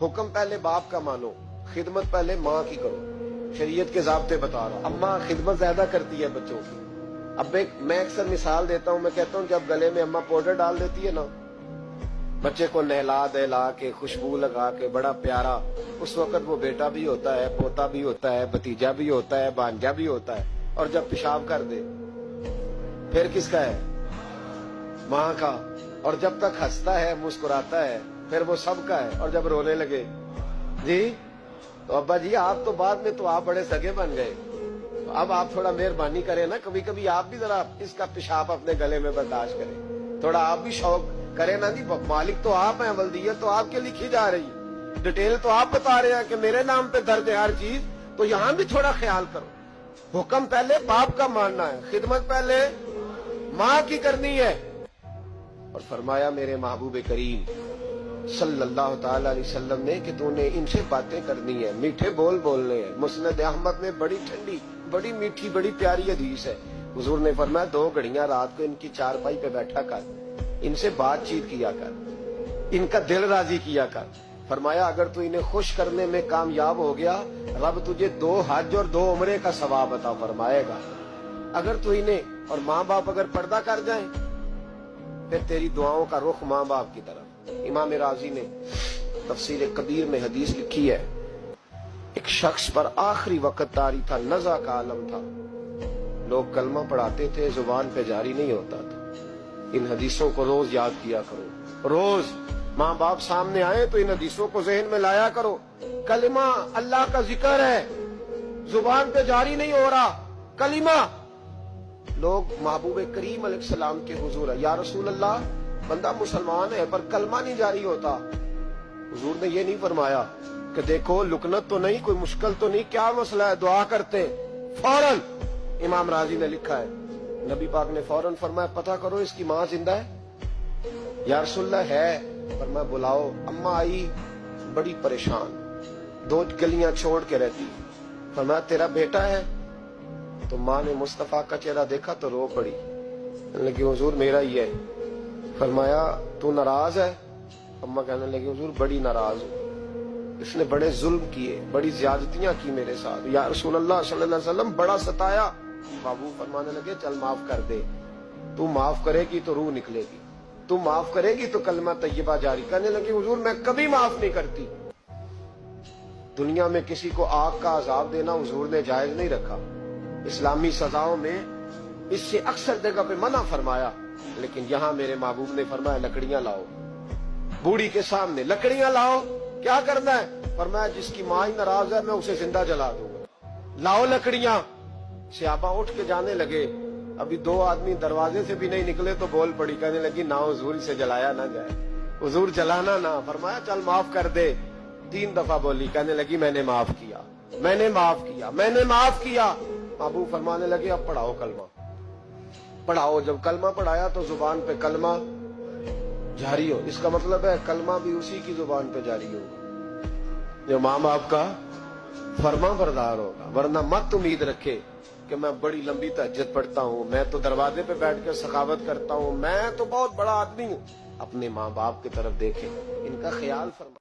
حکم پہلے باپ کا مانو، خدمت پہلے ماں کی کرو. شریعت کے ضابطے بتا رہا ہوں. اماں خدمت زیادہ کرتی ہے بچوں کی. اب میں اکثر مثال دیتا ہوں، میں کہتا ہوں جب گلے میں اماں پاؤڈر ڈال دیتی ہے نا، بچے کو نہلا دہلا کے خوشبو لگا کے بڑا پیارا، اس وقت وہ بیٹا بھی ہوتا ہے، پوتا بھی ہوتا ہے، بھتیجا بھی ہوتا ہے، بھانجا بھی ہوتا ہے. اور جب پیشاب کر دے پھر کس کا ہے؟ ماں کا. اور جب تک ہنستا ہے مسکراتا ہے پھر وہ سب کا ہے. اور جب رونے لگے جی تو ابا جی آپ تو بعد میں تو آپ بڑے سگے بن گئے، تو اب آپ تھوڑا مہربانی کریں نا، کبھی کبھی آپ بھی ذرا اس کا پیشاب اپنے گلے میں برداشت کریں، تھوڑا آپ بھی شوق کریں نا. جی مالک تو آپ ہیں، ولدیت تو آپ کے لکھی جا رہی ہے، ڈیٹیل تو آپ بتا رہے ہیں کہ میرے نام پہ درج ہے ہر چیز، تو یہاں بھی تھوڑا خیال کرو. حکم پہلے باپ کا ماننا ہے، خدمت پہلے ماں کی کرنی ہے. اور فرمایا میرے محبوب کریم صلی اللہ تعالی علیہ وسلم نے کہ تو نے ان سے باتیں کرنی ہے، میٹھے بول بولنے ہیں. مسند احمد میں بڑی ٹھنڈی، بڑی میٹھی، بڑی پیاری حدیث ہے. حضور نے فرمایا 2 گھڑیاں رات کو ان کی چارپائی پہ بیٹھا کر، ان سے بات چیت کیا کر، ان کا دل راضی کیا کر. فرمایا اگر تو انہیں خوش کرنے میں کامیاب ہو گیا، رب تجھے 2 حج اور 2 عمرے کا ثواب عطا فرمائے گا. اگر تو انہیں اور ماں باپ اگر پردہ کر جائیں پھر تیری دعاؤں کا رخ ماں باپ کی طرف. امام راضی نے تفسیر کبیر میں حدیث لکھی ہے، ایک شخص پر آخری وقت طاری تھا، نزع کا عالم تھا، لوگ کلمہ پڑھاتے تھے، زبان پہ جاری نہیں ہوتا تھا. ان حدیثوں کو روز یاد کیا کرو. روز ماں باپ سامنے آئے تو ان حدیثوں کو ذہن میں لایا کرو. کلمہ اللہ کا ذکر ہے، زبان پہ جاری نہیں ہو رہا کلمہ. لوگ محبوب کریم علیہ السلام کے حضور ہے، یا رسول اللہ بندہ مسلمان ہے پر کلمہ نہیں جاری ہوتا. حضور نے یہ نہیں فرمایا کہ دیکھو لکنت تو نہیں، کوئی مشکل تو نہیں، کیا مسئلہ ہے، دعا کرتے. فوراً امام راضی نے لکھا ہے نبی پاک نے فوراً فرمایا پتہ کرو اس کی ماں زندہ ہے. یا رسول اللہ ہے. فرمایا بلاؤ. اماں آئی بڑی پریشان، 2 گلیاں چھوڑ کے رہتی. فرمایا تیرا بیٹا ہے؟ تو ماں نے مصطفیٰ کا چہرہ دیکھا تو رو پڑی، کہنے لگی حضور میرا ہی ہے. فرمایا تو ناراض ہے؟ اماں کہنے لگی حضور بڑی ناراض ہوں، اس نے بڑے ظلم کیے، بڑی زیادتیاں کی میرے ساتھ. یا رسول اللہ صلی اللہ علیہ وسلم بڑا ستایا. بابو فرمانے لگے چل معاف کر دے، تو معاف کرے گی تو روح نکلے گی، تو معاف کرے گی تو کلمہ طیبہ جاری. کہنے لگی حضور میں کبھی معاف نہیں کرتی. دنیا میں کسی کو آگ کا عذاب دینا حضور نے جائز نہیں رکھا، اسلامی سزاؤں میں اس سے اکثر جگہ پہ منع فرمایا، لیکن یہاں میرے محبوب نے فرمایا لکڑیاں لاؤ. بوڑھی کے سامنے لکڑیاں لاؤ. کیا کرنا ہے؟ فرمایا جس کی ماں ہی ناراض ہے میں اسے زندہ جلا دوں گا. لاؤ لکڑیاں. صحابہ اٹھ کے جانے لگے، ابھی 2 آدمی دروازے سے بھی نہیں نکلے تو بول پڑی، کہنے لگی نہ حضور سے جلایا نہ جائے، حضور جلانا نہ. فرمایا چل معاف کر دے. 3 دفعہ بولی، کہنے لگی میں نے معاف کیا، میں نے معاف کیا، میں نے معاف کیا. ابو فرمانے لگے اب پڑھاؤ کلمہ. پڑھاؤ. جب کلمہ پڑھایا تو زبان پہ کلمہ جاری ہو. اس کا مطلب ہے کلمہ بھی اسی کی زبان پہ جاری ہوگا جو ماں باپ کا فرما بردار ہوگا. ورنہ مت امید رکھے کہ میں بڑی لمبی تہجد پڑھتا ہوں، میں تو دروازے پہ بیٹھ کے سخاوت کرتا ہوں، میں تو بہت بڑا آدمی ہوں. اپنے ماں باپ کی طرف دیکھیں، ان کا خیال فرما.